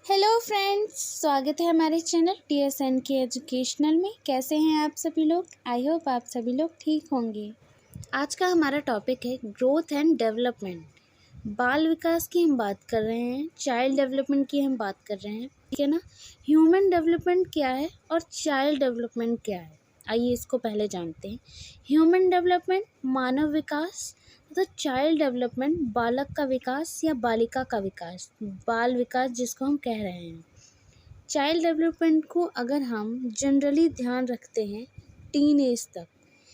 Hello friends, स्वागत है हमारे चैनल TSN के एजुकेशनल में। कैसे हैं आप सभी लोग? आई होप आप सभी लोग ठीक होंगे। आज का हमारा टॉपिक है ग्रोथ एंड डेवलपमेंट। बाल विकास की हम बात कर रहे हैं, चाइल्ड डेवलपमेंट की हम बात कर रहे हैं, ठीक है ना। ह्यूमन डेवलपमेंट क्या है और चाइल्ड डेवलपमेंट क्या है, आइए इसको पहले जानते हैं। ह्यूमन डेवलपमेंट मानव विकास, तो चाइल्ड डेवलपमेंट बालक का विकास या बालिका का विकास, बाल विकास जिसको हम कह रहे हैं। चाइल्ड डेवलपमेंट को अगर हम जनरली ध्यान रखते हैं टीन एज तक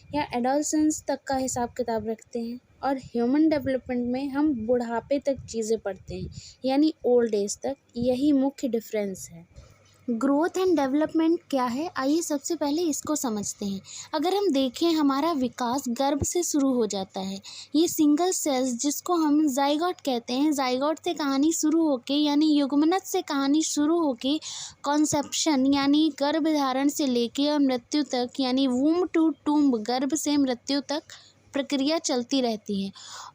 या एडोलसेंस तक का हिसाब किताब रखते हैं, और ह्यूमन डेवलपमेंट में हम बुढ़ापे तक चीज़ें पढ़ते हैं यानी ओल्ड एज तक। यही मुख्य डिफरेंस है। ग्रोथ एंड डेवलपमेंट क्या है, आइए सबसे पहले इसको समझते हैं। अगर हम देखें, हमारा विकास गर्भ से शुरू हो जाता है। ये सिंगल सेल्स जिसको हम जाइगोट कहते हैं, जाइगोट से कहानी शुरू होके यानी युग्मनज से कहानी शुरू होके कॉन्सेप्शन यानी गर्भ धारण से लेके और मृत्यु तक यानी वूम टू टूम्ब, गर्भ से मृत्यु तक प्रक्रिया चलती रहती है।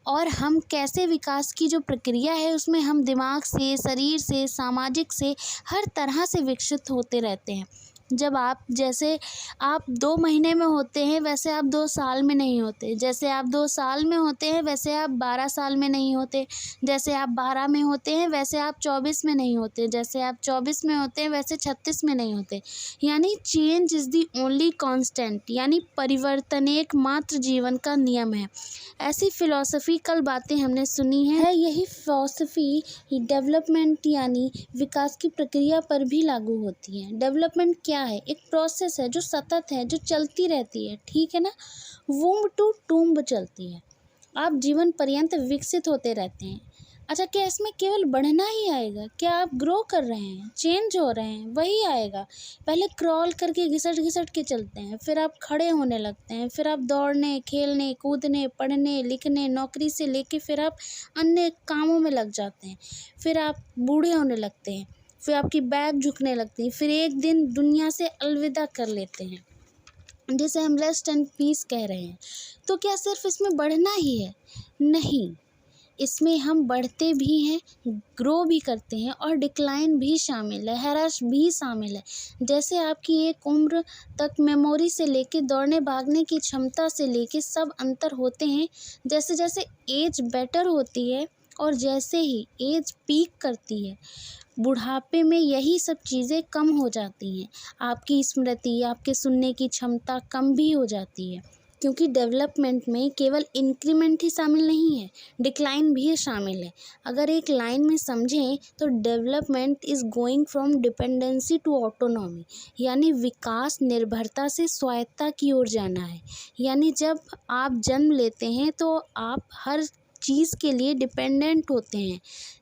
और हम कैसे विकास की जो प्रक्रिया है उसमें हम दिमाग से, शरीर से, सामाजिक से, हर तरह से विकसित होते रहते हैं। जब जैसे आप 2 महीने में होते हैं वैसे आप 2 साल में नहीं होते, जैसे आप 2 साल में होते हैं वैसे आप 12 साल में नहीं होते, जैसे आप 12 में होते हैं वैसे आप 24 में नहीं होते, जैसे आप 24 में होते हैं वैसे 36 में नहीं होते। यानी change is the only constant, यानी परिवर्तन एकमात्र जीवन का नियम है। ऐसी फिलॉसफिकल बातें हमने सुनी है। यही फिलॉसफी डेवलपमेंट यानी विकास की प्रक्रिया पर भी लागू होती है। डेवलपमेंट क्या है? एक प्रोसेस है जो सतत है, जो चलती रहती है, ठीक है ना। वूम्ब टू टूम्ब चलती है। आप जीवन पर्यंत विकसित होते रहते हैं। अच्छा, क्या इसमें केवल बढ़ना ही आएगा? क्या आप ग्रो कर रहे हैं, चेंज हो रहे हैं, वही आएगा? पहले क्रॉल करके घिसट घिसट के चलते हैं, फिर आप खड़े होने लगते हैं, फिर आप दौड़ने, खेलने, कूदने, पढ़ने, लिखने, नौकरी से लेके फिर आप अन्य कामों में लग जाते हैं, फिर आप बूढ़े होने लगते हैं, फिर आपकी बैक झुकने लगती है, फिर एक दिन दुनिया से अलविदा कर लेते हैं, जिसे हम रेस्ट एंड पीस कह रहे हैं। तो क्या सिर्फ इसमें बढ़ना ही है? नहीं, इसमें हम बढ़ते भी हैं, ग्रो भी करते हैं और डिक्लाइन भी शामिल है, हैराश भी शामिल है। जैसे आपकी एक उम्र तक मेमोरी से लेके दौड़ने भागने की क्षमता से लेके सब अंतर होते हैं। जैसे जैसे एज बेटर होती है और जैसे ही एज पीक करती है, बुढ़ापे में यही सब चीज़ें कम हो जाती हैं। आपकी स्मृति, आपके सुनने की क्षमता कम भी हो जाती है, क्योंकि डेवलपमेंट में केवल इंक्रीमेंट ही शामिल नहीं है, डिक्लाइन भी शामिल है। अगर एक लाइन में समझें तो development is going from dependency to autonomy, यानी विकास निर्भरता से स्वायत्तता की ओर जाना है। यानी जब आप जन्म लेते हैं तो आप हर चीज़ के लिए डिपेंडेंट होते हैं,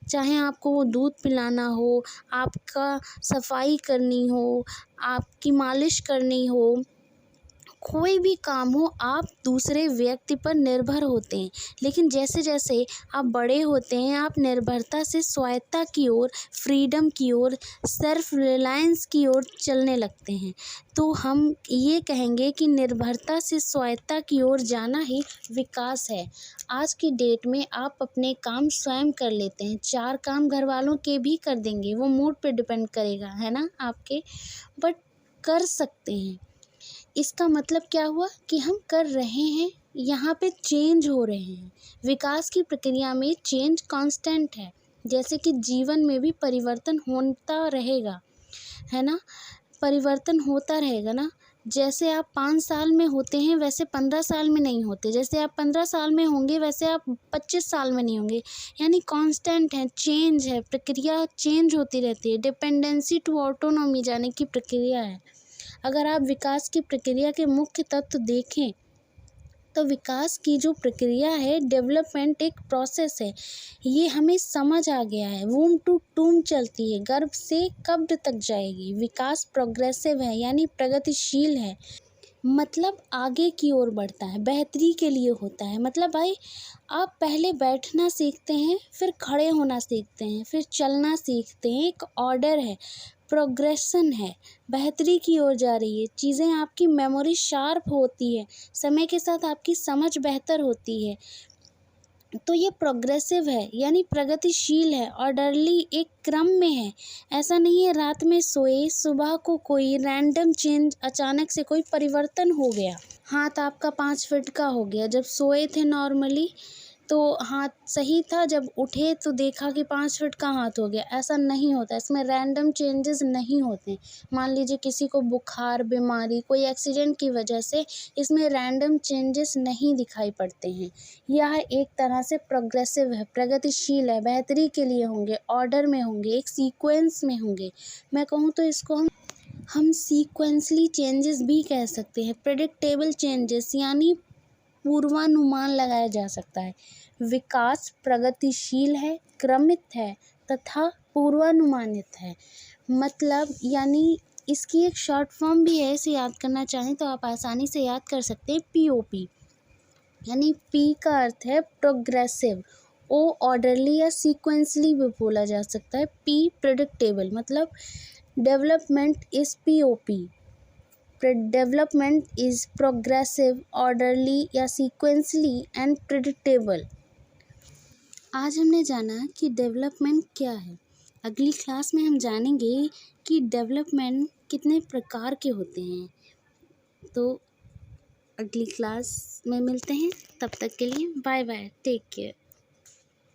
चाहे आपको वो दूध पिलाना हो, आपका सफाई करनी हो, आपकी मालिश करनी हो, कोई भी काम हो, आप दूसरे व्यक्ति पर निर्भर होते हैं। लेकिन जैसे जैसे आप बड़े होते हैं, आप निर्भरता से स्वायत्तता की ओर, फ्रीडम की ओर, सेल्फ रिलायंस की ओर चलने लगते हैं। तो हम ये कहेंगे कि निर्भरता से स्वायत्तता की ओर जाना ही विकास है। आज की डेट में आप अपने काम स्वयं कर लेते हैं, 4 काम घर वालों के भी कर देंगे, वो मूड पे डिपेंड करेगा, है ना आपके, बट कर सकते हैं। इसका मतलब क्या हुआ कि हम कर रहे हैं, यहाँ पे चेंज हो रहे हैं। विकास की प्रक्रिया में चेंज कांस्टेंट है, जैसे कि जीवन में भी परिवर्तन होता रहेगा, है ना। परिवर्तन होता रहेगा ना। जैसे आप 5 साल में होते हैं वैसे 15 साल में नहीं होते, जैसे आप 15 साल में होंगे वैसे आप 25 साल में नहीं होंगे। यानी कांस्टेंट है, चेंज है, प्रक्रिया चेंज होती रहती है। डिपेंडेंसी टू ऑटोनॉमी जाने की प्रक्रिया है। अगर आप विकास की प्रक्रिया के मुख्य तत्व देखें तो विकास की जो प्रक्रिया है, डेवलपमेंट एक प्रोसेस है, ये हमें समझ आ गया है। वूम टू टूम चलती है, गर्भ से कब्र तक जाएगी। विकास प्रोग्रेसिव है यानी प्रगतिशील है, मतलब आगे की ओर बढ़ता है, बेहतरी के लिए होता है। मतलब भाई, आप पहले बैठना सीखते हैं, फिर खड़े होना सीखते हैं, फिर चलना सीखते हैं। एक ऑर्डर है, प्रोग्रेशन है, बेहतरी की ओर जा रही है। चीज़ें, आपकी मेमोरी शार्प होती है, समय के साथ आपकी समझ बेहतर होती है। तो ये प्रोग्रेसिव है, यानी प्रगतिशील है, ऑर्डरली एक क्रम में है। ऐसा नहीं है रात में सोए सुबह को कोई रैंडम चेंज, अचानक से कोई परिवर्तन हो गया। हाथ आपका 5 फीट का हो गया, जब सोए थे नॉर्मली तो हाथ सही था, जब उठे तो देखा कि 5 फीट का हाथ हो गया। ऐसा नहीं होता, इसमें रैंडम चेंजेस नहीं होते। मान लीजिए किसी को बुखार, बीमारी, कोई एक्सीडेंट की वजह से इसमें रैंडम चेंजेस नहीं दिखाई पड़ते हैं। यह एक तरह से प्रोग्रेसिव है, प्रगतिशील है, बेहतरी के लिए होंगे, ऑर्डर में होंगे, एक सीक्वेंस में होंगे। मैं कहूँ तो इसको हम सीक्वेंसली चेंजेस भी कह सकते हैं। प्रेडिक्टेबल चेंजेस यानी पूर्वानुमान लगाया जा सकता है। विकास प्रगतिशील है, क्रमित है तथा पूर्वानुमानित है। मतलब यानी इसकी एक शॉर्ट फॉर्म भी है, इसे याद करना चाहें तो आप आसानी से याद कर सकते हैं, POP। यानी P का अर्थ है प्रोग्रेसिव, O ऑर्डरली या सीक्वेंसली भी बोला जा सकता है, P प्रेडिक्टेबल। मतलब development is POP, development is progressive, orderly या सीक्वेंसली एंड प्रेडिक्टेबल। आज हमने जाना कि डेवलपमेंट क्या है। अगली क्लास में हम जानेंगे कि डेवलपमेंट कितने प्रकार के होते हैं। तो अगली क्लास में मिलते हैं, तब तक के लिए बाय बाय, टेक केयर।